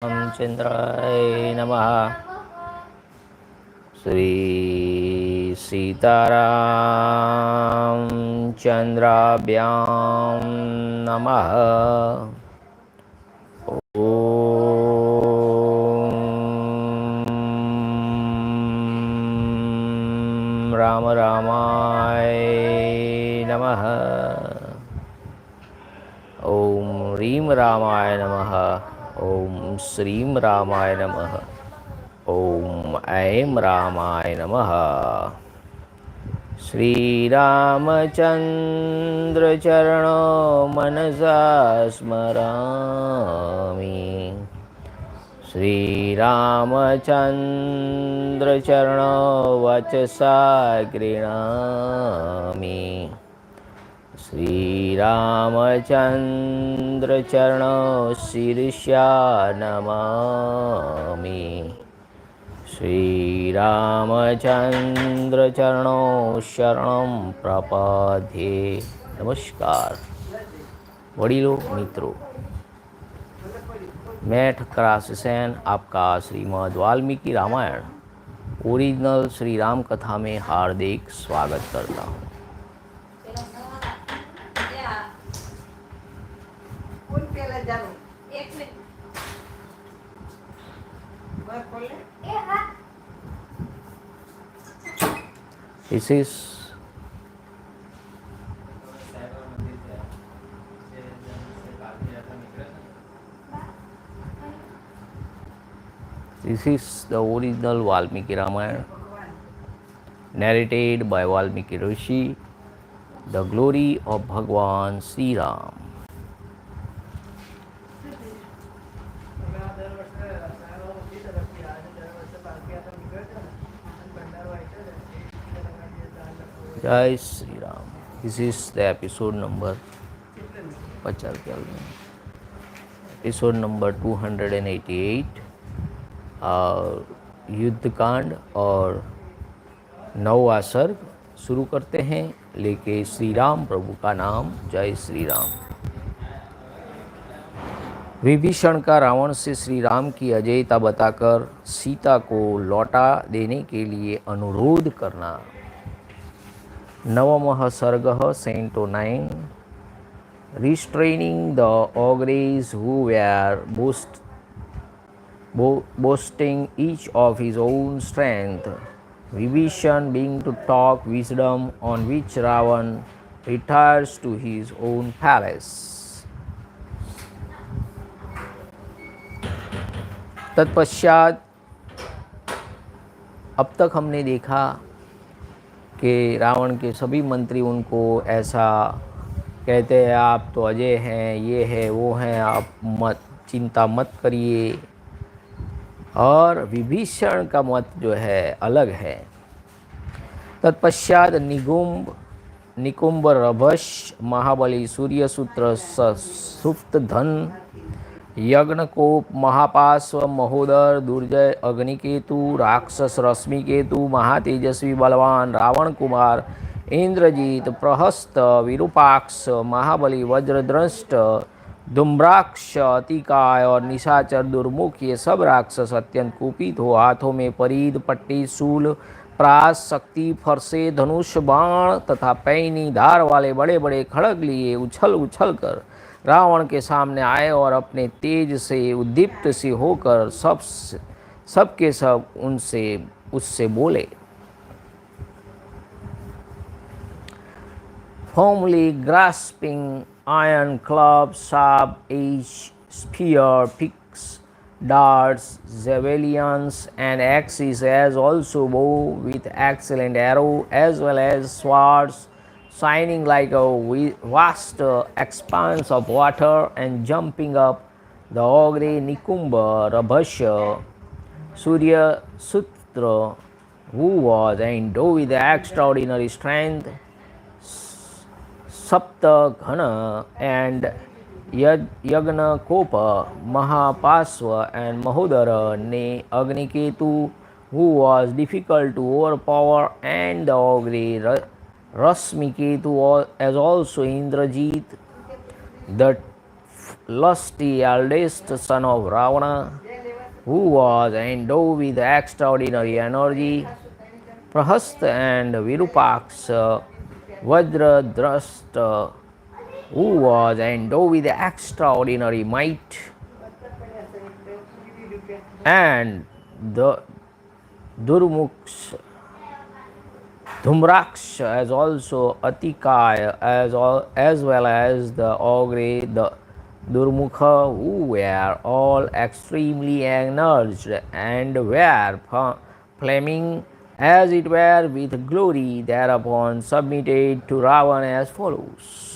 रामचंद्राय नमः। श्री सीतारामचंद्राभ्यां नमः। ओम राम रामाय नमः। ओम ह्रीं रामाय नमः। ओम श्रीं रामाय नमः। ओम ऐं रामाय नमः। श्रीरामचंद्र चरणो मनसा स्मरामि। श्रीरामचंद्र चरणो वचसा गृह्णामि। श्रीरामचंद्र चरणो शीर्षा नमामि। श्रीरामचंद्र चरणो शरणं प्रपद्ये। नमस्कार वडीलों मित्रों, मैं ठक्कर आशीष आपका श्रीमद वाल्मीकि रामायण ओरिजिनल श्री राम कथा में हार्दिक स्वागत करता हूँ। This is the original Valmiki Ramayana, narrated by Valmiki Rishi, the glory of Bhagwan Sri Ram. जय Shri Ram. This is the episode number episode number 288 और युद्धकांड और 9वां सर्ग शुरू करते हैं लेके श्री राम प्रभु का नाम। जय श्री राम। विभीषण का रावण से श्री राम की अजयता बताकर सीता को लौटा देने के लिए अनुरोध करना। नवमः सर्गः CentOS 9 restraining the ogres who were boasting each of his own strength. Vibhishan being to talk wisdom, on which Ravan retires to his own palace. तत्पश्चात अब तक हमने देखा कि रावण के सभी मंत्री उनको ऐसा कहते हैं, आप तो अजय हैं, ये है वो हैं, आप मत चिंता मत करिए। और विभीषण का मत जो है अलग है। तत्पश्चात निकुंभ रभस महाबली सूर्यसूत्र सुप्त धन यज्ञकोप महापार्श्व महोदर दुर्जय अग्निकेतु राक्षस रश्मिकेतु महातेजस्वी बलवान रावण कुमार इंद्रजीत प्रहस्त विरूपाक्ष महाबली वज्रद्रष्ट धूम्राक्ष अतिकाय और निशाचर दुर्मुख, ये सब राक्षस अत्यंत कुपित हो हाथों में परीद पट्टी शूल प्रास शक्ति फरसे धनुष बाण तथा पैनी धार वाले बड़े बड़े खड़ग लिए उछल उछल कर रावण के सामने आए और अपने तेज से उद्दीप्त से होकर सबके सब उससे बोले। Firmly grasping iron clubs, sharp edged spear, picks, darts, javelins, and axes, as also bow with excellent arrow, as well as swords, shining like a vast expanse of water, and jumping up the ogre Nikumbha Rabhasya Surya Sutra, who was endowed with extraordinary strength, Sapta Ghana and Yagna Kopa, Mahapaswa and Mahodara, ne Agniketu, who was difficult to overpower, and the ogre Rasmiketu, as also Indrajit, the lusty eldest son of Ravana, who was endowed with extraordinary energy, Prahasta and Virupaksha, Vajradrasta, who was endowed with extraordinary might, and the Durmuksh, Dhumraksh, as also Atikaya, as well as the Ogre, the Durmukha, who were all extremely enraged and were flaming as it were with glory, thereupon submitted to Ravana as follows.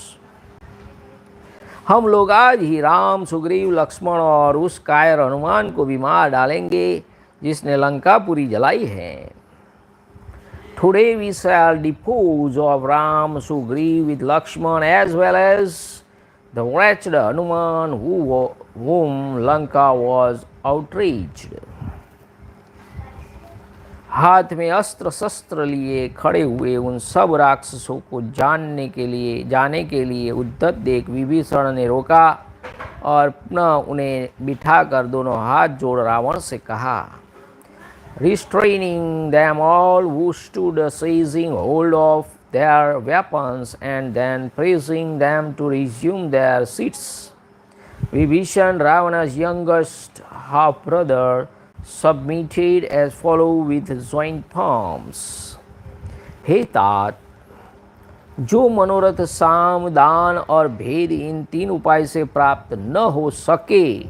हम लोग आज ही राम, सुग्रीव, लक्ष्मण और उस कायर हनुमान को भी मार डालेंगे जिसने लंकापुरी जलाई है. Today we shall dispose of Ram, Sugriv with Lakshman as well as the wretched Hanuman whom Lanka was outraged. हाथ में अस्त्र शस्त्र लिए खड़े हुए उन सब राक्षसों को जाने के लिए उद्धत देख विभीषण ने रोका और पुनः उन्हें बिठाकर दोनों हाथ जोड़ रावण से कहा, restraining them all who stood seizing hold of their weapons and then pressing them to resume their seats. Vibhishan, Ravana's youngest half-brother, submitted as follows with joint palms. हे तात, जो मनोरथ साम, दान और भेद इन तीन उपाय से प्राप्त न हो सके,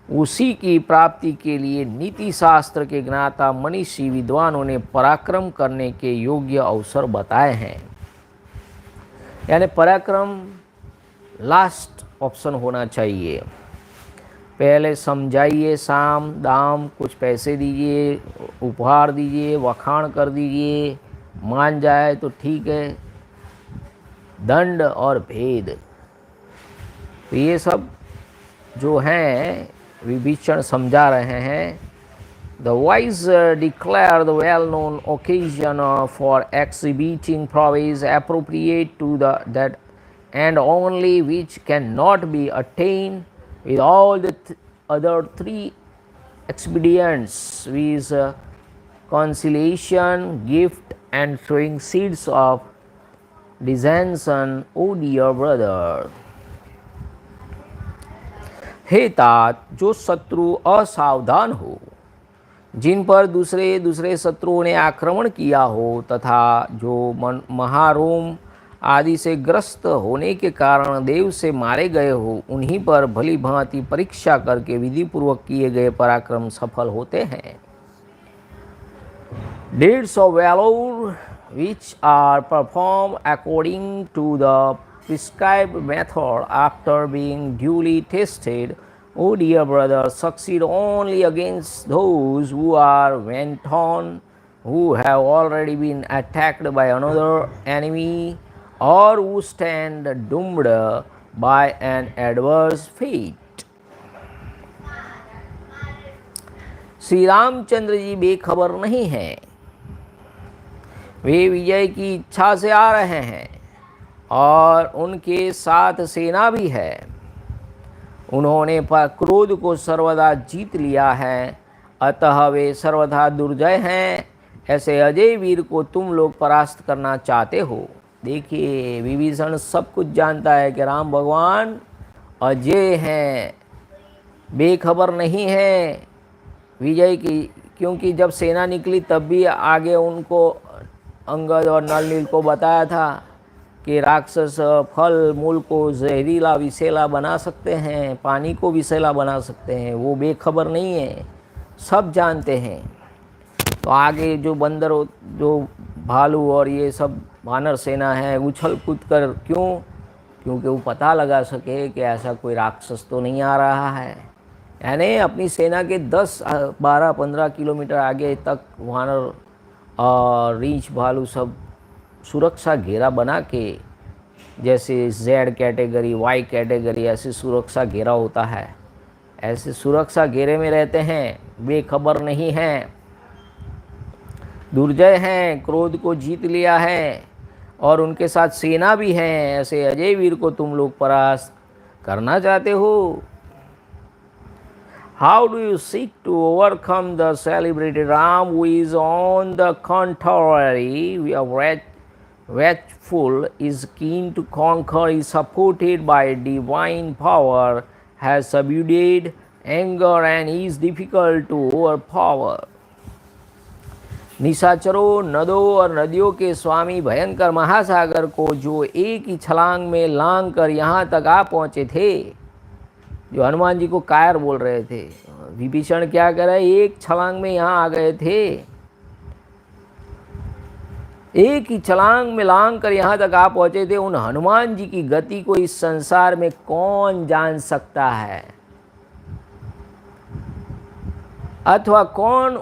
उसी की प्राप्ति के लिए नीति शास्त्र के ज्ञाता मनीषी विद्वानों ने पराक्रम करने के योग्य अवसर बताए हैं. यानी पराक्रम लास्ट ऑप्शन होना चाहिए. पहले समझाइए, साम दाम, कुछ पैसे दीजिए, उपहार दीजिए, वखाण कर दीजिए, मान जाए तो ठीक है. दंड और भेद, तो ये सब जो हैं विभीषण समझा रहे हैं. The wise declare the well-known occasion for exhibiting prowess appropriate to that and only which cannot be attained with all the other three expedients, viz. Conciliation, gift, and sowing seeds of dissension, O dear brother. हे तात, जो शत्रु असावधान हो, जिन पर दूसरे शत्रुओं ने आक्रमण किया हो तथा जो महारोम आदि से ग्रस्त होने के कारण देव से मारे गए हो, उन्हीं पर भली भांति परीक्षा करके विधिपूर्वक किए गए पराक्रम सफल होते हैं. Deeds of valor which are performed according to the prescribed method after being duly tested, O dear brother, succeed only against those who are wanton, who have already been attacked by another enemy, or who stand doomed by an adverse fate. Shri Ramchandra ji बेखबर नहीं हैं. वे विजय की इच्छा से आ रहे हैं और उनके साथ सेना भी है. उन्होंने क्रोध को सर्वदा जीत लिया है, अतः वे सर्वथा दुर्जय हैं. ऐसे अजय वीर को तुम लोग परास्त करना चाहते हो. देखिए, विभीषण सब कुछ जानता है कि राम भगवान अजय हैं, बेखबर नहीं है विजय की, क्योंकि जब सेना निकली तब भी आगे उनको अंगद और नल नील को बताया था कि राक्षस फल मूल को जहरीला विषैला बना सकते हैं, पानी को विषैला बना सकते हैं. वो बेखबर नहीं है, सब जानते हैं. तो आगे जो बंदर, जो भालू और ये सब वानर सेना है, उछल कूद कर, क्योंकि वो पता लगा सके कि ऐसा कोई राक्षस तो नहीं आ रहा है. यानी अपनी सेना के 10, 12, 15 किलोमीटर आगे तक वानर और रीछ भालू सब सुरक्षा घेरा बना के, जैसे Z कैटेगरी, Y कैटेगरी, ऐसे सुरक्षा घेरा होता है, ऐसे सुरक्षा घेरे में रहते हैं. बेखबर नहीं हैं, दुर्जय हैं, क्रोध को जीत लिया है और उनके साथ सेना भी है. ऐसे अजय वीर को तुम लोग परास्त करना चाहते हो. How do you seek to overcome the celebrated Ram, who is on the contrary wrathful, is keen to conquer, is supported by divine power, has subdued anger, and is difficult to overpower? निशाचरों, नदों और नदियों के स्वामी भयंकर महासागर को जो एक ही छलांग में लांग कर यहाँ तक आ पहुँचे थे, जो हनुमान जी को कायर बोल रहे थे, विभीषण क्या कर रहे, एक छलांग में यहाँ आ गए थे, एक ही छलांग में लांग कर यहाँ तक आ पहुँचे थे। उन हनुमान जी की गति को इस संसार में कौन जान सकता है, अथवा कौन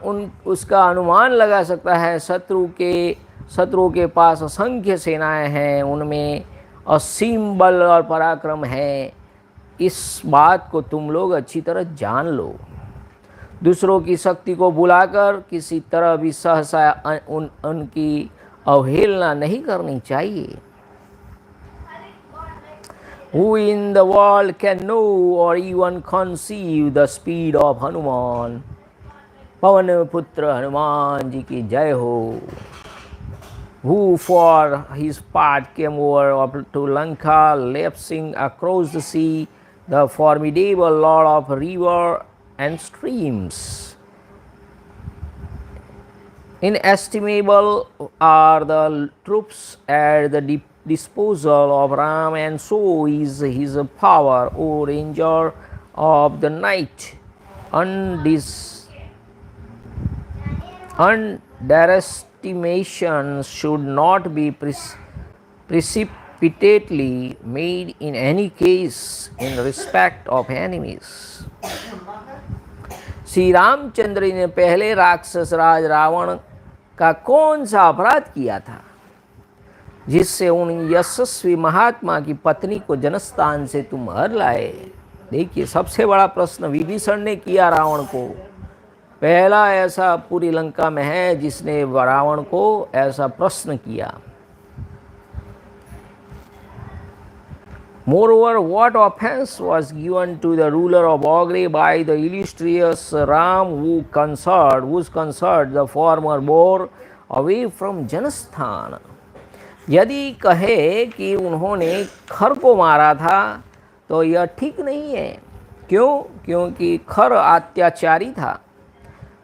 उसका अनुमान लगा सकता है। शत्रुओं के पास असंख्य सेनाएं हैं, उनमें असीम बल और पराक्रम है। इस बात को तुम लोग अच्छी तरह जान लो। दूसरों की शक्ति को बुलाकर किसी तरह भी सहसा उनकी अवहेलना नहीं करनी चाहिए। Who in the world can know or even conceive the speed of Hanuman? पवन पुत्र हनुमान जी की जय हो। Who for his part came over to Lanka, lapsing across the sea, the formidable lord of river and streams. Inestimable are the troops at the disposal of Ram, and so is his power, O ranger of the night. Underestimation should not be precipitately made in any case in respect of enemies. Shri Ramchandra ने पहले राक्षस राज रावण का कौन सा अपराध किया था जिससे उन यशस्वी महात्मा की पत्नी को जनस्थान से तुम हर लाए? देखिए, सबसे बड़ा प्रश्न विभीषण ने किया रावण को। पहला ऐसा पूरी लंका में है जिसने रावण को ऐसा प्रश्न किया। Moreover, what offense was given to the ruler of Ogre by the illustrious Ram, whose concert the former bore away from Janasthan? यदि कहे कि उन्होंने खर को मारा था तो यह ठीक नहीं है। क्यों? क्योंकि खर अत्याचारी था।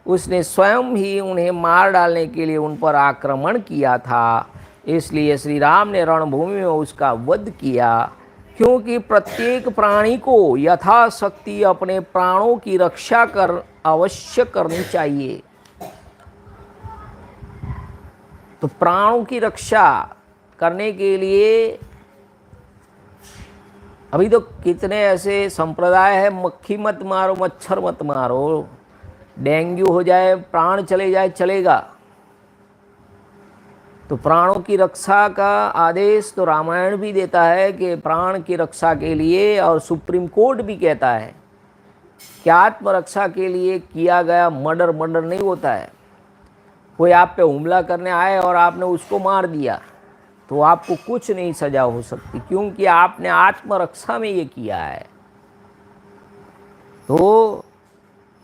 उसने स्वयं ही उन्हें मार डालने के लिए उन पर आक्रमण किया था। इसलिए श्री राम ने रणभूमि में उसका वध किया, क्योंकि प्रत्येक प्राणी को यथाशक्ति अपने प्राणों की रक्षा अवश्य करनी चाहिए। तो प्राणों की रक्षा करने के लिए अभी तो कितने ऐसे संप्रदाय है, मक्खी मत मारो, मच्छर मत मारो, डेंगू हो जाए, प्राण चले जाए, चलेगा। तो प्राणों की रक्षा का आदेश तो रामायण भी देता है कि प्राण की रक्षा के लिए, और सुप्रीम कोर्ट भी कहता है कि आत्मरक्षा के लिए किया गया मर्डर नहीं होता है। कोई आप पे हमला करने आए और आपने उसको मार दिया तो आपको कुछ नहीं सजा हो सकती, क्योंकि आपने आत्मरक्षा में ये किया है। तो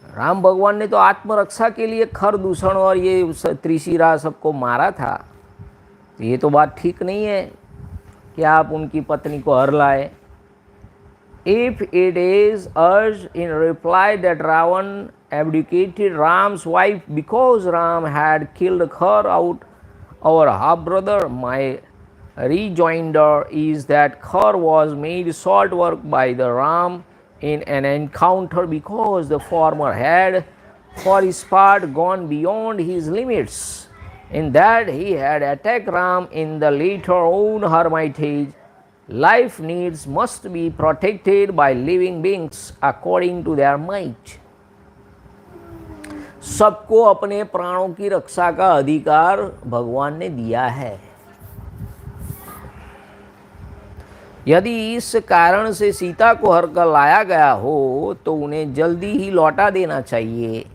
राम भगवान ने तो आत्मरक्षा के लिए खर दूषण और ये त्रिशिरा सबको मारा था। तो ये तो बात ठीक नहीं है कि आप उनकी पत्नी को हर लाए। If it is urged in reply that Ravan abdicated Ram's wife because Ram had killed her out our half brother, my rejoinder is that Khar was made short work by the Ram in an encounter because the former had for his part gone beyond his limits, in that he had attacked Ram in the later own hermitage. Life needs must be protected by living beings according to their might. सबको अपने प्राणों की रक्षा का अधिकार भगवान ने दिया है। यदि इस कारण से सीता को हर कर लाया गया हो तो उन्हें जल्दी ही लौटा देना चाहिए,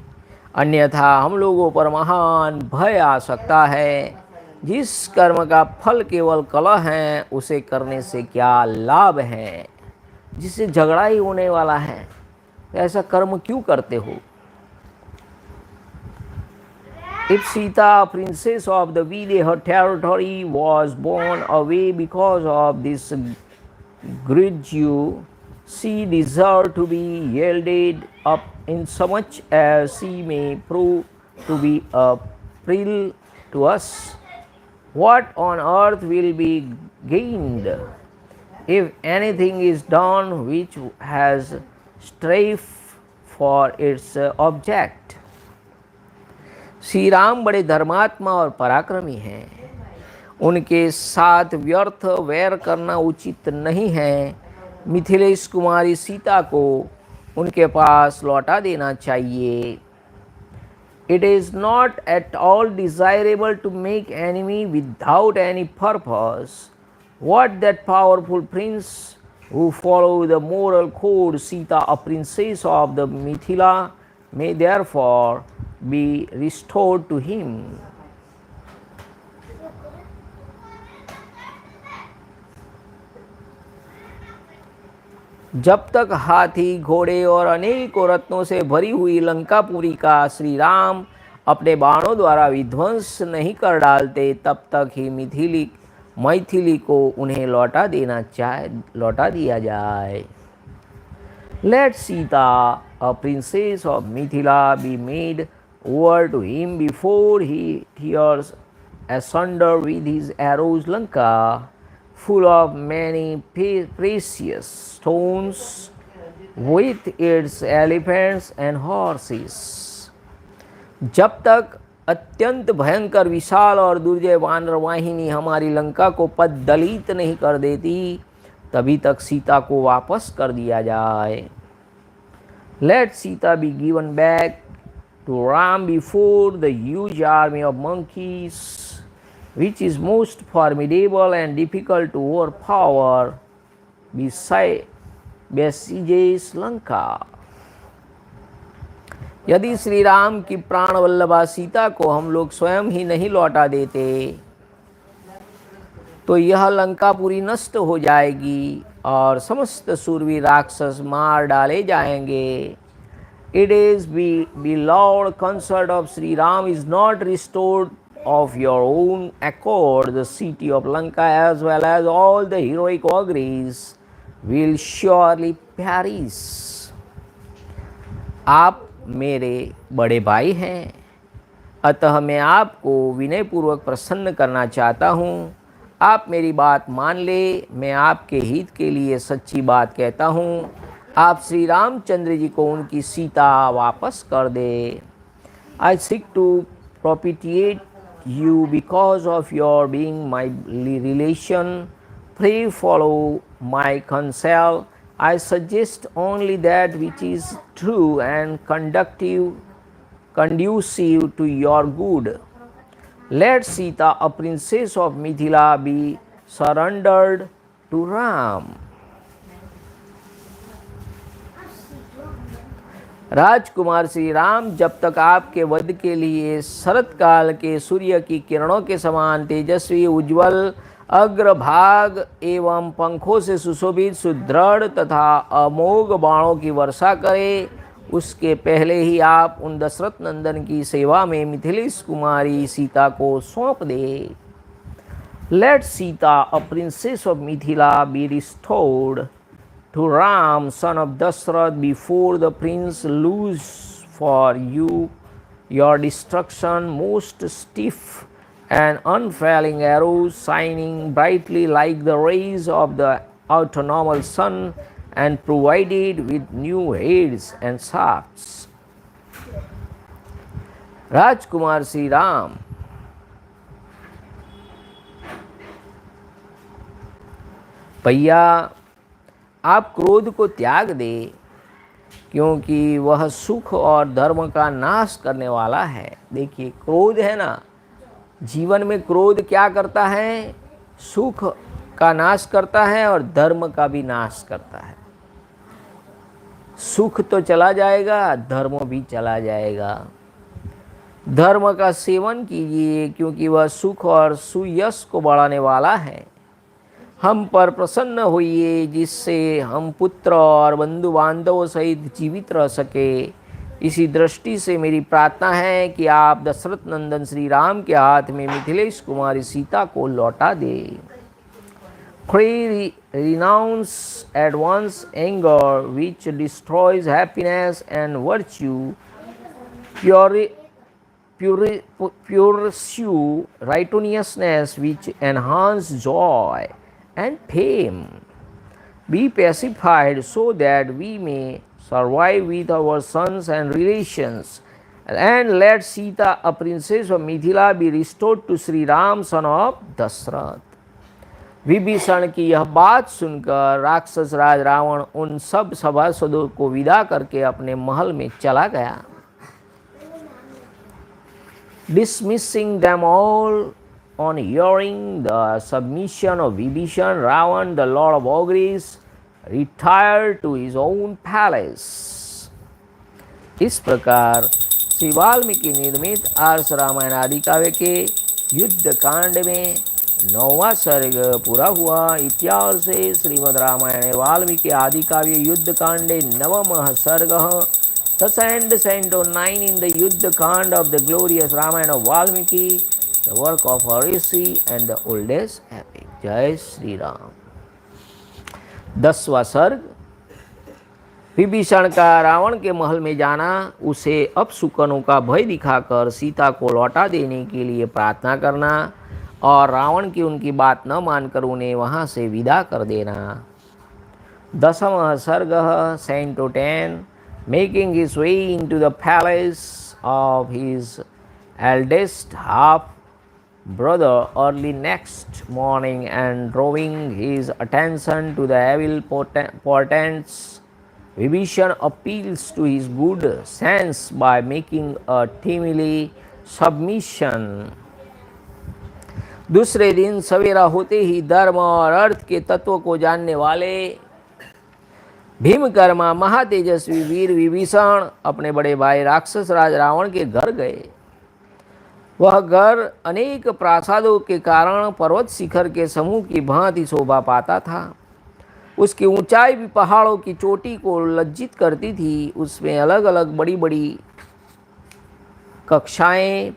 अन्यथा हम लोगों पर महान भय आ सकता है। जिस कर्म का फल केवल कलह है उसे करने से क्या लाभ है, जिससे झगड़ा ही होने वाला है। ऐसा कर्म क्यों करते हो? If Sita, princess of the Videha territory, was born away because of this grudge, she deserved to be yielded up insomuch as she may prove to be a peril to us. What on earth will be gained if anything is done which has strife for its object? Shri Ram बड़े धर्मात्मा और पराक्रमी हैं। उनके साथ व्यर्थ वैर करना उचित नहीं है। मिथिलेश कुमारी सीता को उनके पास लौटा देना चाहिए। It is not at all desirable to make enemy without any purpose. What that powerful prince who follow the moral code, Sita, a princess of the Mithila, may therefore be restored to him. जब तक हाथी, घोड़े और अनेकों रत्नों से भरी हुई लंकापुरी का श्री राम अपने बाणों द्वारा विध्वंस नहीं कर डालते, तब तक ही मैथिली को उन्हें लौटा दिया जाए। Let Sita, a princess of Mithila, be made over to him before he tears asunder with his arrows Lanka, full of many precious stones, with its elephants and horses. जब तक अत्यंत भयंकर विशाल और दुर्जय वानर वाहिनी हमारी लंका को पद्दलित नहीं कर देती, तभी तक सीता को वापस कर दिया जाए। Let Sita be given back to Ram before the huge army of monkeys, which is most formidable and difficult to overpower, besieges Lanka. यदि श्री राम की प्राण वल्लभा सीता को हम लोग स्वयं ही नहीं लौटा देते, तो यह लंकापुरी नष्ट हो जाएगी और समस्त सूरवीर राक्षस मार डाले जाएंगे। It is beloved consort of Sri Ram is not restored of your own accord. The city of Lanka as well as all the heroic auguries will surely perish. आप मेरे बड़े भाई हैं, अतः मैं आपको विनयपूर्वक प्रसन्न करना चाहता हूँ। आप मेरी बात मान ले, मैं आपके हित के लिए सच्ची बात कहता हूँ। आप श्री रामचंद्र जी को उनकी सीता वापस कर दे। I seek to propitiate you because of your being my relation. Pray follow my counsel. I suggest only that which is true and conducive to your good. Let Sita, a princess of Mithila, be surrendered to Ram. राजकुमार श्री राम जब तक आपके वध के लिए शरत काल के सूर्य की किरणों के समान तेजस्वी, उज्ज्वल, अग्रभाग एवं पंखों से सुशोभित, सुदृढ़ तथा अमोघ बाणों की वर्षा करे, उसके पहले ही आप उन दशरथ नंदन की सेवा में मिथिलेश कुमारी सीता को सौंप दे। Let Sita, a princess of Mithila, be restored to Ram, son of Dashrath, before the prince lose for you your destruction. Most stiff and unfailing arrows, shining brightly like the rays of the autumnal sun, and provided with new heads and shafts. राजकुमार श्री राम भैया, आप क्रोध को त्याग दे, क्योंकि वह सुख और धर्म का नाश करने वाला है। देखिए, क्रोध है ना, जीवन में क्रोध क्या करता है? सुख का नाश करता है और धर्म का भी नाश करता है। सुख तो चला जाएगा, धर्म भी चला जाएगा। धर्म का सेवन कीजिए, क्योंकि वह सुख और सुयश को बढ़ाने वाला है। हम पर प्रसन्न होइए, जिससे हम पुत्र और बंधु बांधवों सहित जीवित रह सके। इसी दृष्टि से मेरी प्रार्थना है कि आप दशरथ नंदन श्री राम के हाथ में मिथिलेश कुमारी सीता को लौटा दें। Pray renounce at once anger which destroys happiness and virtue. Pursue righteousness which enhance joy and fame. Be pacified so that we may survive with our sons and relations. And let Sita, a princess of Mithila, be restored to Sri Ram, son of Dashrath. Vibhishan की यह बात सुनकर राक्षस राज रावण उन सब सभासदों को विदा करके अपने महल में चला गया। Dismissing them all on hearing the submission of Vibhishan, Ravan, the lord of ogres, retired to his own palace. इस प्रकार श्री वाल्मीकि निर्मित आर्ष रामायण आदि काव्य के युद्ध कांड में 9वां सर्ग पूरा हुआ। इत्यार्षे श्रीमद् रामायणे वाल्मीकि आदि काव्य युद्ध कांडे 9वां सर्ग। Thus ends Canto 9 in the Yuddha Kanda of the glorious Ramayana of Valmiki, the work of a rishi and the oldest epic. जय श्री राम। 10वां सर्ग। विभीषण का रावण के महल में जाना, उसे अपशकुनों का भय दिखाकर सीता को लौटा देने के लिए प्रार्थना करना और रावण की उनकी बात न मानकर उन्हें वहाँ से विदा कर देना। 10वां सर्ग। Canto 10। Making his way into the palace of his eldest half brother early next morning and drawing his attention to the evil portents, Vibhishan appeals to his good sense by making a timely submission. दूसरे दिन सवेरा होते ही धर्म और अर्थ के तत्व को जानने वाले भीमकर्मा महातेजस्वी वीर विभीषण अपने बड़े भाई राक्षस राज रावण के घर गए। वह घर अनेक प्रासादों के कारण पर्वत शिखर के समूह की भांति शोभा पाता था। उसकी ऊंचाई भी पहाड़ों की चोटी को लज्जित करती थी। उसमें अलग अलग बड़ी बड़ी कक्षाएं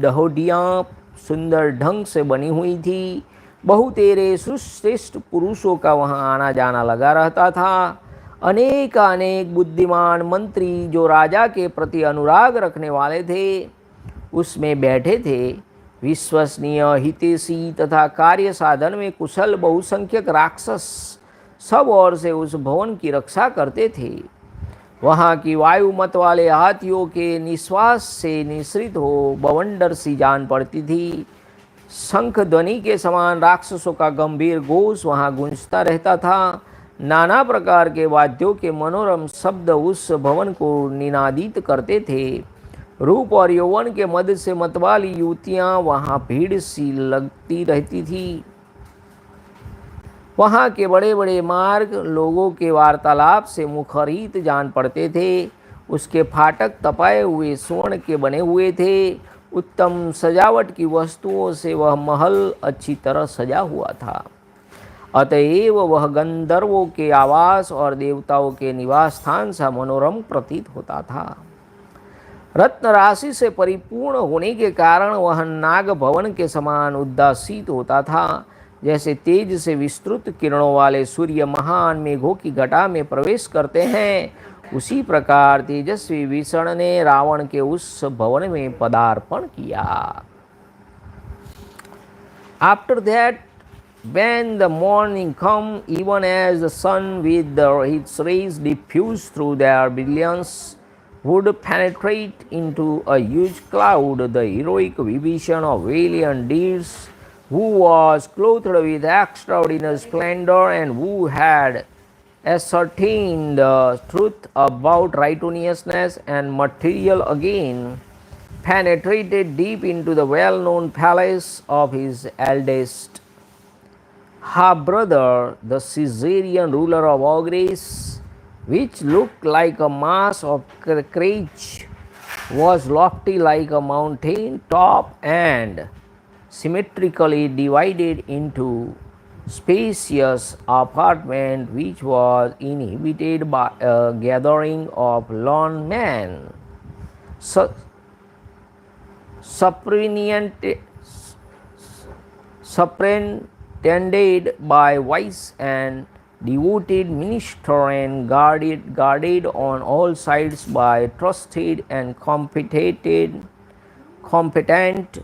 डहोडियाँ सुंदर ढंग से बनी हुई थी। बहुतेरे श्रेष्ठ पुरुषों का वहाँ आना जाना लगा रहता था। अनेक बुद्धिमान मंत्री जो राजा के प्रति अनुराग रखने वाले थे उसमें बैठे थे। विश्वसनीय, हितैषी तथा कार्य साधन में कुशल बहुसंख्यक राक्षस सब ओर से उस भवन की रक्षा करते थे। वहाँ की वायु मत वाले हाथियों के निश्वास से निश्रित हो बवंडर सी जान पड़ती थी। शंख ध्वनि के समान राक्षसों का गंभीर घोष वहाँ गूंजता रहता था। नाना प्रकार के वाद्यों के मनोरम शब्द उस भवन को निनादित करते थे। रूप और यौवन के मद से मतवाली युवतियाँ वहाँ भीड़ सी लगती रहती थी। वहाँ के बड़े बड़े मार्ग लोगों के वार्तालाप से मुखरित जान पड़ते थे। उसके फाटक तपाए हुए स्वर्ण के बने हुए थे। उत्तम सजावट की वस्तुओं से वह महल अच्छी तरह सजा हुआ था। अतएव वह गंधर्वों के आवास और देवताओं के निवास स्थान सा मनोरम प्रतीत होता था। रत्न राशि से परिपूर्ण होने के कारण वह नाग भवन के समान उद्भासित होता था। जैसे तेज से विस्तृत किरणों वाले सूर्य महान मेघों की घटा में प्रवेश करते हैं, उसी प्रकार तेजस्वी विभीषण ने रावण के उस भवन में पदार्पण किया। After that, when the morning come, even as the sun with its rays diffused through their brilliance would penetrate into a huge cloud, the heroic Vibhishan of valiant deeds, who was clothed with extraordinary splendor and who had ascertained the truth about righteousness and material gain, penetrated deep into the well-known palace of his eldest half-brother, the Caesarean ruler of ogres, which looked like a mass of crags, was lofty like a mountain top and symmetrically divided into spacious apartment which was inhabited by a gathering of lone men, superintended by wise and devoted minister and guarded on all sides by trusted and competent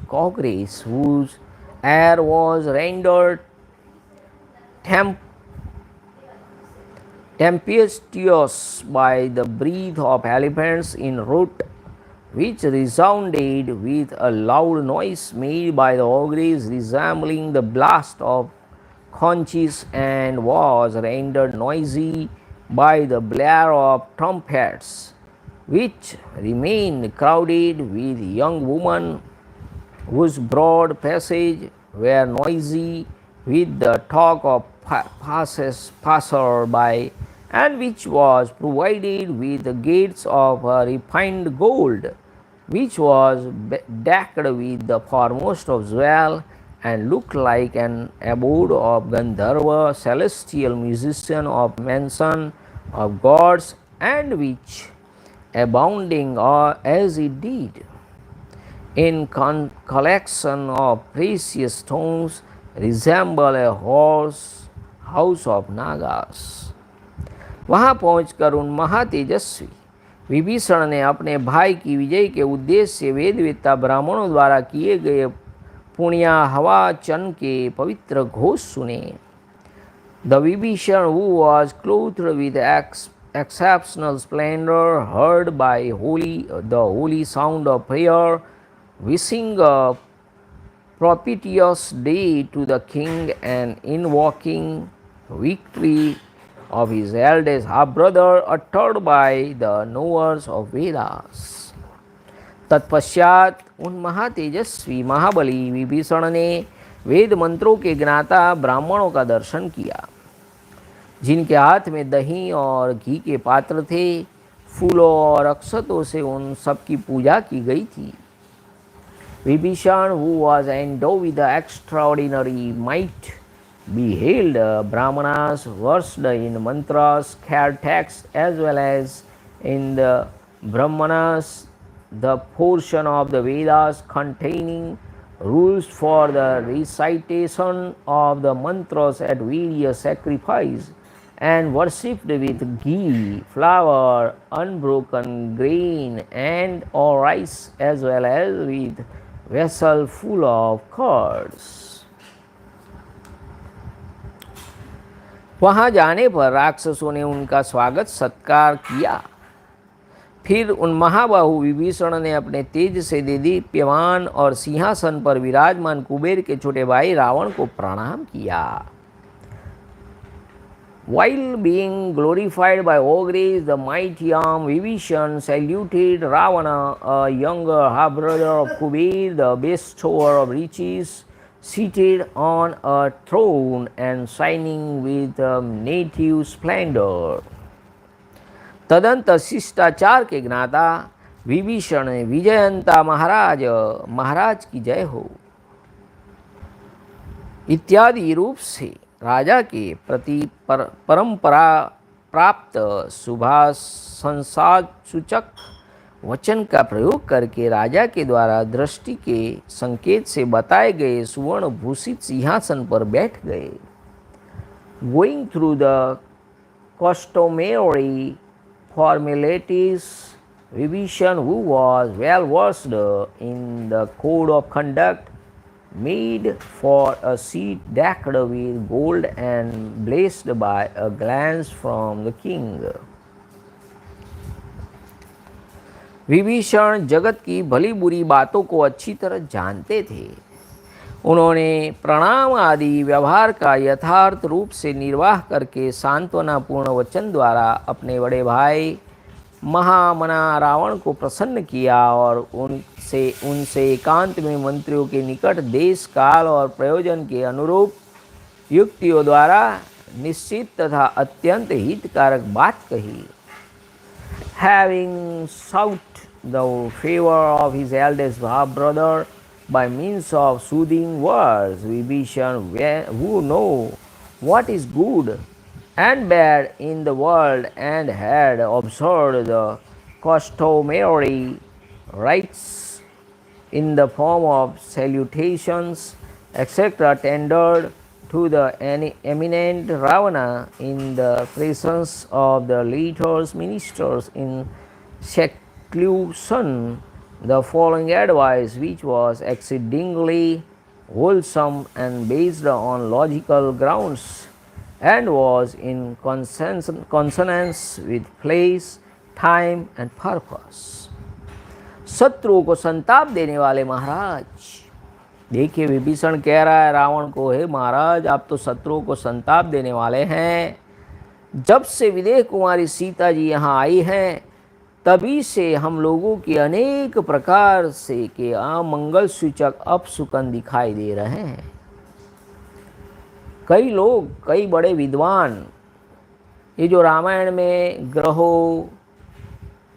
Congress, whose air was rendered tempestuous by the breath of elephants in rout, which resounded with a loud noise made by the auguries resembling the blast of conches, and was rendered noisy by the blare of trumpets, which remained crowded with young women, whose broad passage were noisy with the talk of passer-by, and which was provided with the gates of refined gold, which was decked with the foremost of jewel, and looked like an abode of Gandharva, celestial musician of mansion of gods, and which, abounding as it did in collection of precious stones, resemble a house of Nagas. वहाँ पहुंचकर उन महातेजस्वी विभीषण ने अपने भाई की विजय के उद्देश्य से वेदवेत्ता ब्राह्मणों द्वारा किए गए पुण्या हवाचन के पवित्र घोष सुने. The Vibhishan who was clothed with exceptional splendor heard by the holy sound of prayer, wishing a propitious day to the king and invoking victory of his eldest half-brother uttered by the knowers of Vedas. तत्पश्चात उन महातेजस्वी महाबली विभीषण ने वेद मंत्रों के ज्ञाता ब्राह्मणों का दर्शन किया, जिनके हाथ में दही और घी के पात्र थे. फूलों और अक्षतों से उन सबकी पूजा की गई थी. Vibhishan, who was endowed with the extraordinary might, beheld brahmanas versed in mantras, sacred texts, as well as in the brahmanas, the portion of the Vedas containing rules for the recitation of the mantras at various sacrifices, and worshipped with ghee, flour, unbroken grain, and or rice, as well as with vessel full of curds. वहाँ जाने पर राक्षसों ने उनका स्वागत सत्कार किया. फिर उन महाबाहु विभीषण ने अपने तेज से देदीप्यमान और सिंहासन पर विराजमान कुबेर के छोटे भाई रावण को प्रणाम किया. While being glorified by ogres, the mighty arm Vibhishan saluted Ravana, a younger half-brother of Kuber, the bestower of riches, seated on a throne and shining with native splendor. तदंत शिष्टाचार के ज्ञाता विभीषण विजयंता महाराज की जय हो इत्यादि रूप से राजा के प्रति परंपरा प्राप्त शुभाशंसा सूचक वचन का प्रयोग करके राजा के द्वारा दृष्टि के संकेत से बताए गए सुवर्ण भूषित सिंहासन पर बैठ गए. Going through the customary formalities, Vibhishan, who was well versed in the code of conduct, made for a seat decked with gold and blessed by a glance from the king. Vibhishan जगत की भली बुरी बातों को अच्छी तरह जानते थे. उन्होंने प्रणाम आदि व्यवहार का यथार्थ रूप से निर्वाह करके सांत्वनापूर्ण वचन द्वारा अपने बड़े भाई महामना रावण को प्रसन्न किया और उनसे एकांत में मंत्रियों के निकट देश काल और प्रयोजन के अनुरूप युक्तियों द्वारा निश्चित तथा अत्यंत हितकारक बात कही. Having sought the favor of his eldest half brother, by means of soothing words. Vibhishan, who know what is good and bad in the world and had observed the customary rites in the form of salutations, etc., tendered to the eminent Ravana in the presence of the leaders ministers in seclusion, the following advice, which was exceedingly wholesome and based on logical grounds and was in consonance with place, time and purpose. शत्रुओं को संताप देने वाले महाराज, देखिए विभीषण कह रहा है रावण को, हे महाराज आप तो शत्रुओं को संताप देने वाले हैं। जब से विदेह कुमारी सीता जी यहाँ आई हैं तभी से हम लोगों की अनेक प्रकार से के अमंगल सूचक अपशकुन दिखाई दे रहे हैं। कई लोग, कई बड़े विद्वान ये जो रामायण में ग्रहों,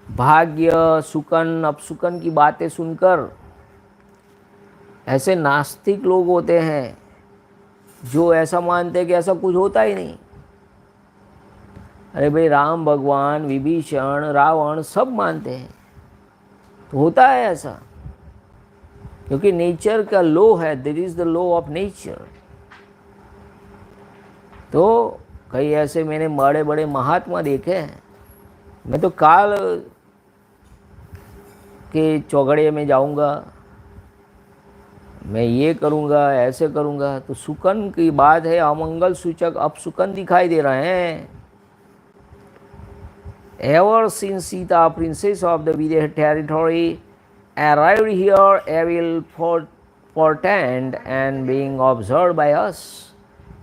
भाग्य, शुकन, अपशुकन की बातें सुनकर ऐसे नास्तिक लोग होते हैं जो ऐसा मानते हैं कि ऐसा कुछ होता ही नहीं। अरे भाई राम भगवान, विभीषण, रावण सब मानते हैं तो होता है ऐसा, क्योंकि नेचर का लॉ है, this is the law of nature. तो कई ऐसे मैंने बड़े बड़े महात्मा देखे हैं। मैं तो काल के चौगड़े में जाऊंगा, मैं ये करूंगा, ऐसे करूंगा, तो सुकन की बात है, अमंगल सूचक अपशुकन दिखाई दे रहे हैं। Ever since Sita, princess of the Videha territory, arrived here, evil portent and being observed by us.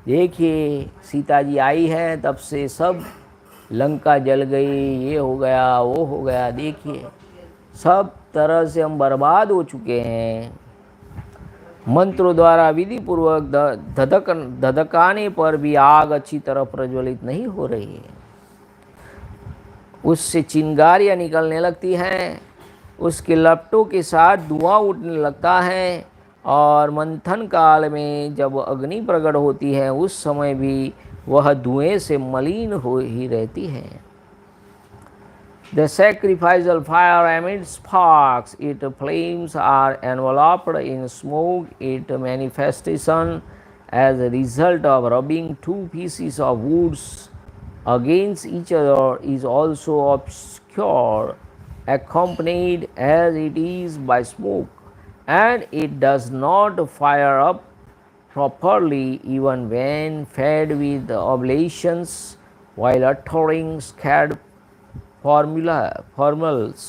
देखिए सीता जी आई है तब से सब लंका जल गई, ये हो गया, वो हो गया। देखिए सब तरह से हम बर्बाद हो चुके हैं। मंत्रों द्वारा विधि पूर्वक धधकाने पर भी आग अच्छी तरह प्रज्वलित नहीं हो रही है, उससे चिंगारियाँ निकलने लगती हैं, उसके लपटों के साथ धुआं उठने लगता है, और मंथन काल में जब अग्नि प्रकट होती है उस समय भी वह धुएं से मलिन हो ही रहती है। The sacrificial fire emits sparks, its flames are enveloped in smoke, its manifestation as a result of rubbing two pieces of woods against each other is also obscure, accompanied as it is by smoke, and it does not fire up properly even when fed with oblations while uttering scared formals.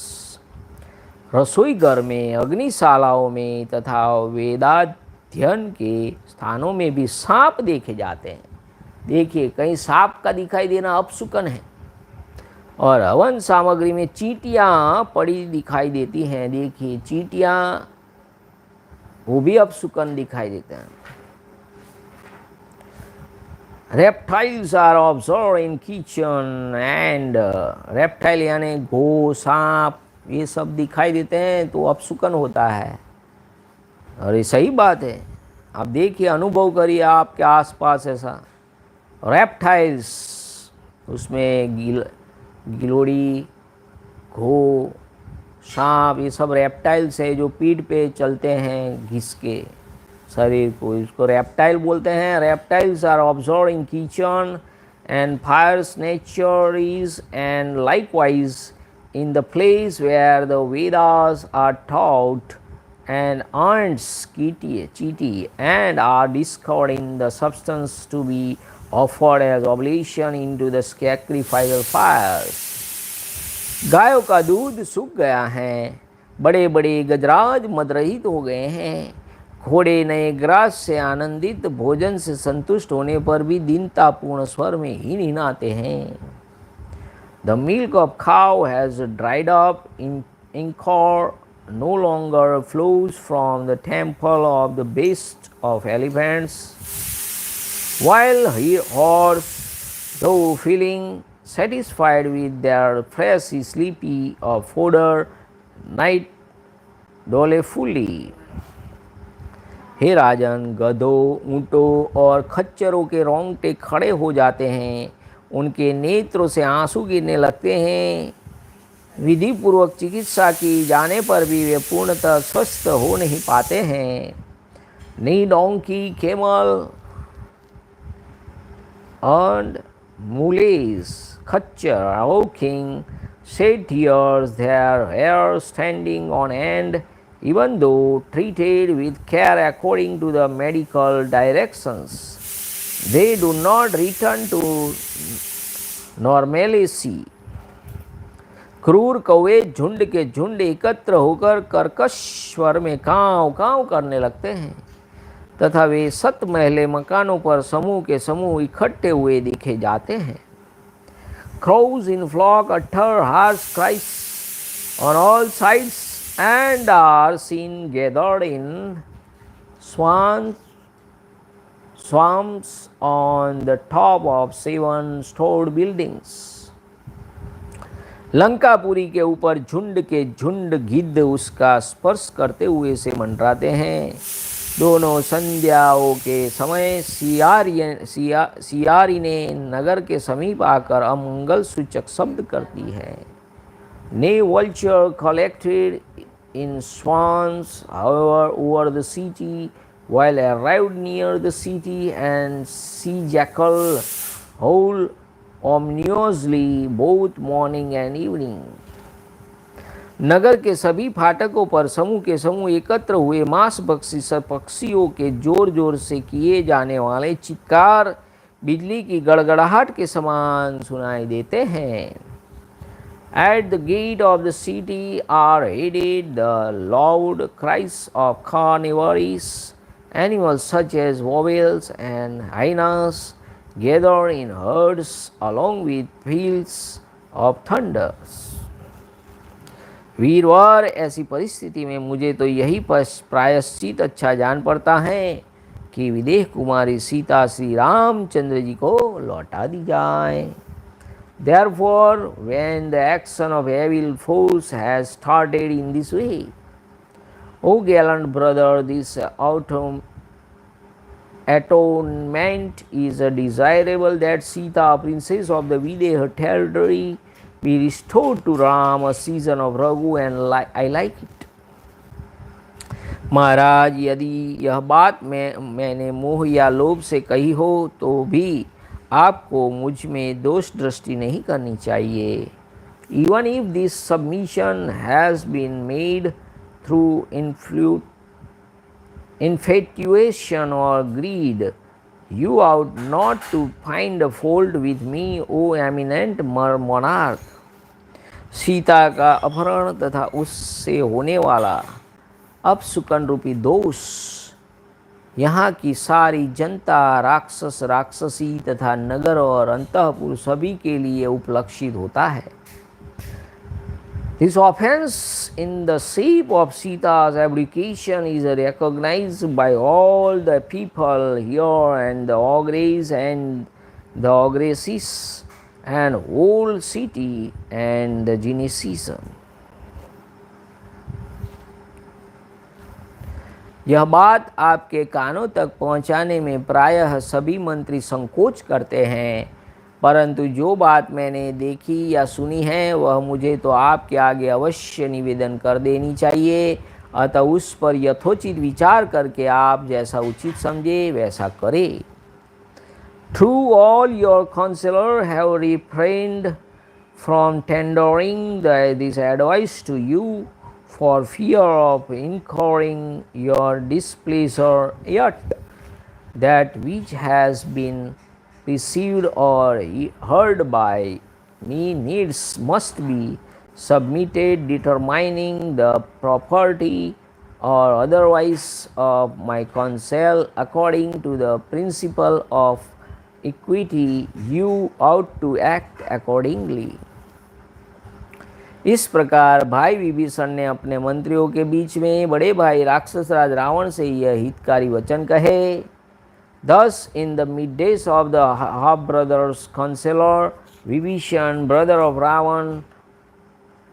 रसोई घर में, अग्निशालाओं में तथा वेदाध्ययन के स्थानों में भी सांप देखे जाते हैं। देखिए कहीं सांप का दिखाई देना अपशुकन है, और हवन सामग्री में चींटियाँ पड़ी दिखाई देती हैं। देखिए चींटियाँ वो भी अपशुकन दिखाई देते हैं। Reptiles are observe in kitchen and reptile यानी गो, सांप, ये सब दिखाई देते हैं तो अपशुकन होता है। और ये सही बात है, आप देखिए, अनुभव करिए आपके आसपास ऐसा रेप्टाइल्स, उसमें गिलोड़ी, घो, सांप, ये सब रेप्टाइल्स है जो पीठ पे चलते हैं घिस के शरीर को, इसको रेप्टाइल बोलते हैं। Reptiles are observe in kitchen and fire sanctuaries and likewise in the place where the Vedas are taught, and ants, cheetah, and are discovered in the substance to be offered as oblation into the sacrificial fires. गायों का दूध सूख गया है, बड़े बड़े गजराज मदरहित हो गए हैं, घोड़े नए ग्रास से आनंदित भोजन से संतुष्ट होने पर भी दीनतापूर्ण स्वर में ही हिनाते हैं। The milk of cow has dried up, ichor no longer flows from the temple of the beast of elephants, while horse, though feeling satisfied with their fresh sleepy of fodder, night dolefully. हे राजन, गधों, ऊँटों और खच्चरों के रोंगटे खड़े हो जाते हैं, उनके नेत्रों से आंसू गिरने लगते हैं। विधि पूर्वक चिकित्सा की जाने पर भी वे पूर्णतः स्वस्थ हो नहीं पाते हैं। नी डोंकी, केमल and mules, खच्चर, walking, shed tears, their hair standing on end, even though treated with care according to the medical directions. They do not return to normalcy. क्रूर कौवे झुंड के झुंड एकत्र होकर कर्कश स्वर में काँव काँव करने लगते हैं तथा वे सत महले मकानों पर समूह के समूह इकट्ठे हुए देखे जाते हैं। Crows in flock utter harsh cries on all sides and are seen gathered in swamps on the top of 7-story buildings. Lankapuri के ऊपर झुंड के झुंड गिद्ध उसका स्पर्श करते हुए से मंडराते हैं। दोनों संध्याओं के समय सियारी ने नगर के समीप आकर अमंगल सूचक शब्द करती है। ने vulture collected in swans, however, over the city, while arrived near the city, and sea jackal howl ominously both morning and evening. नगर के सभी फाटकों पर समूह के समूह एकत्र हुए मांस भक्षी पक्षियों के जोर जोर से किए जाने वाले चित्कार बिजली की गड़गड़ाहट के समान सुनाई देते हैं। At the gate of the city are headed the loud cries of carnivorous animals such as whales and hyenas gathered in herds along with peals of thunders. वीरवर, ऐसी परिस्थिति में मुझे तो यही प्रायश्चित अच्छा जान पड़ता है कि विदेह कुमारी सीता श्री रामचंद्र जी को लौटा दी जाए। Therefore, when the action of evil force has started in this way, O gallant brother, this atonement is desirable that Sita, princess of the Videha territory, be restored to Ram, a season of Raghu, and I like it. महाराज, यदि यह बात मैंने मोह या लोभ से कही हो तो भी आपको मुझ में दोष दृष्टि नहीं करनी चाहिए। Even if this submission has been made through infatuation or greed, you ought not to find a fault with me, O eminent monarch. Sita का अपहरण तथा उससे होने वाला अपसुकन रूपी दोष यहाँ की सारी जनता, राक्षस राक्षसी तथा नगर और अंतःपुर सभी के लिए उपलक्षित होता है। This offense in the shape of Sita's abdication is recognized by all the people here and the ogres and the ogresses and whole city and the Genesis. यह बात आपके कानों तक पहुंचाने में प्रायः सभी मंत्री संकोच करते हैं, परंतु जो बात मैंने देखी या सुनी है वह मुझे तो आपके आगे अवश्य निवेदन कर देनी चाहिए। अतः उस पर यथोचित विचार करके आप जैसा उचित समझे वैसा करें। True, all your counselors have refrained from tendering this advice to you for fear of incurring your displeasure, yet that which has been received or heard by me needs must be submitted, determining the property or otherwise of my counsel according to the principle of equity. You ought to act accordingly. इस प्रकार भाई विभीषण ने अपने मंत्रियों के बीच में बड़े भाई राक्षस राज रावण से यह हितकारी वचन कहे। Thus, in the middays of the half-brother's counselor, Vibhishan, brother of Ravan,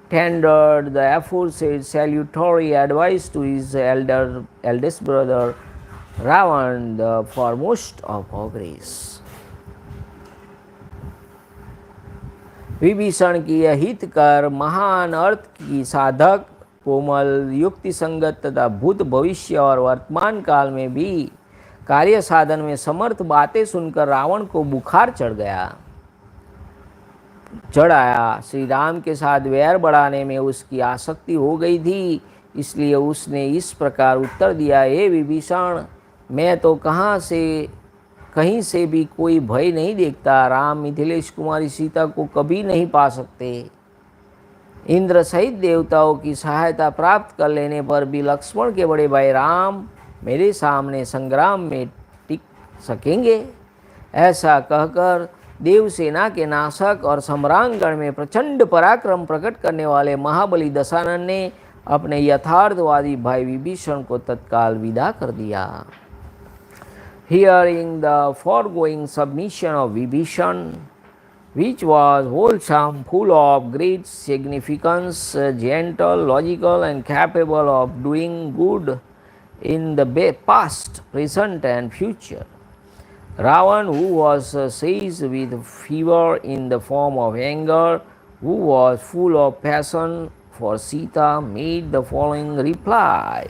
tendered the aforesaid salutary advice to his eldest brother Ravana the foremost of अग्रेस। विभीषण की हित कर महान अर्थ की साधक कोमल युक्ति संगत तथा भूत भविष्य और वर्तमान काल में भी कार्य साधन में समर्थ बातें सुनकर रावण को बुखार चढ़ आया। श्री राम के साथ वैर बढ़ाने में उसकी आसक्ति हो गई थी, इसलिए उसने इस प्रकार उत्तर दिया, हे विभीषण, मैं तो कहीं से भी कोई भय नहीं देखता। राम मिथिलेश कुमारी सीता को कभी नहीं पा सकते। इंद्र सहित देवताओं की सहायता प्राप्त कर लेने पर भी लक्ष्मण के बड़े भाई राम मेरे सामने संग्राम में टिक सकेंगे। ऐसा कहकर देवसेना के नाशक और सम्रांगण में प्रचंड पराक्रम प्रकट करने वाले महाबली दशानन ने अपने यथार्थवादी भाई विभीषण को तत्काल विदा कर दिया। Hearing the foregoing submission of Vibhishan, which was wholesome, full of great significance, gentle, logical, and capable of doing good in the past, present, and future, Ravan, who was seized with fever in the form of anger, who was full of passion for Sita, made the following reply.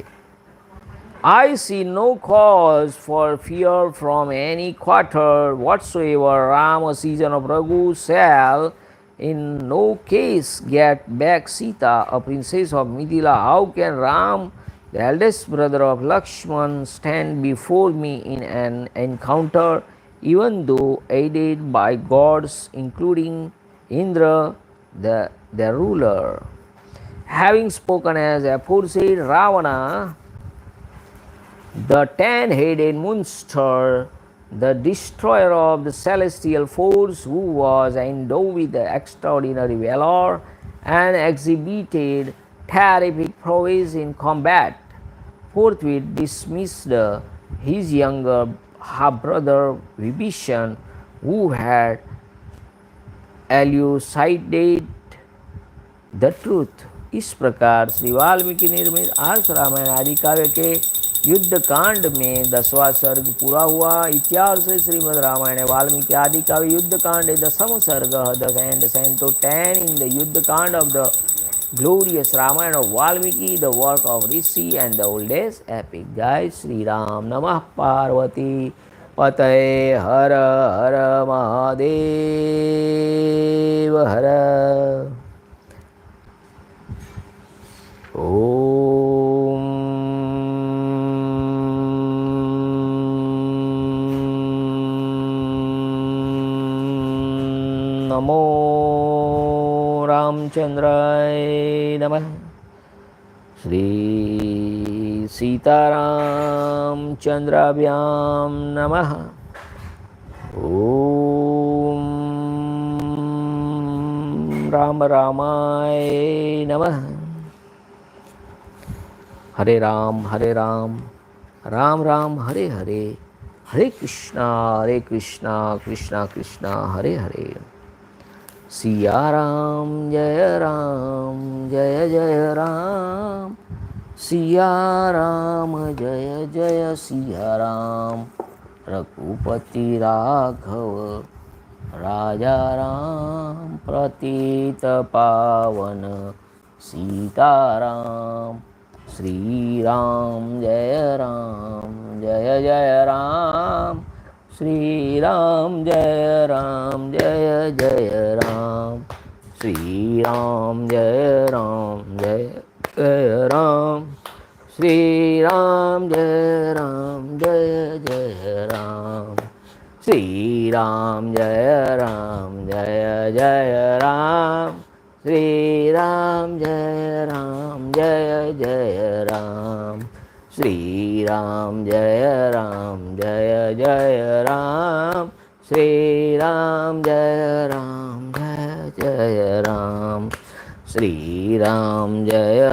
I see no cause for fear from any quarter whatsoever. Ram, a season of Raghu, shall in no case get back Sita, a princess of Mithila. How can Ram, the eldest brother of Lakshman, stand before me in an encounter, even though aided by gods, including Indra, the ruler? Having spoken as aforesaid, Ravana, the 10-headed monster, the destroyer of the celestial force, who was endowed with extraordinary valor and exhibited terrific prowess in combat, forthwith dismissed his younger half-brother Vibhishan, who had elucidated the truth। इस प्रकार श्री वाल्मीकि निर्मित आर्ष रामायण आदि काव्य के युद्ध कांड में 10वां सर्ग पूरा हुआ। इतिहास श्रीमद् रामायण वाल्मीकि आदि काव्य युद्ध कांड 10th सर्ग, the end sent to 10 in the युद्ध कांड of the glorious Ramayana of Valmiki, the work of Rishi and the oldest epic। जय श्री राम। नमः पार्वती पतये हर हर महादेव हर। ओम नमो रामचंद्राय नमः। श्री सीतारामचंद्राभ्यां नमः। ओम राम रामाय नमः। हरे राम राम राम हरे हरे, हरे कृष्णा कृष्णा कृष्णा हरे हरे। सिया राम जय जय राम, सिया राम जय जय सिया राम। रघुपति राघव राजा राम, पतित पावन सीताराम। श्री राम जय जय राम, श्री राम जय जय राम। श्री राम जय जय राम, श्री राम जय जय राम। श्री राम जय जय राम, श्री राम जय जय राम। श्री राम जय जय राम, श्री राम जय जय राम। श्री राम जय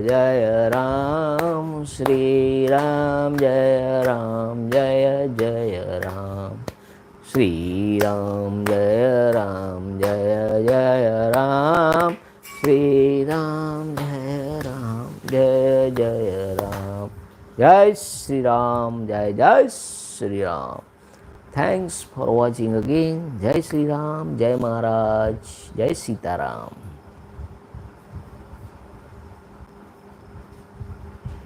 जय राम, श्री राम जय जय राम। श्री राम जय जय राम, श्री राम जय जय राम। જય શ્રી રામ, જય Shri Ram. Thanks for watching again. જય શ્રી રામ, જય મહારાજ, જય સીતારામ.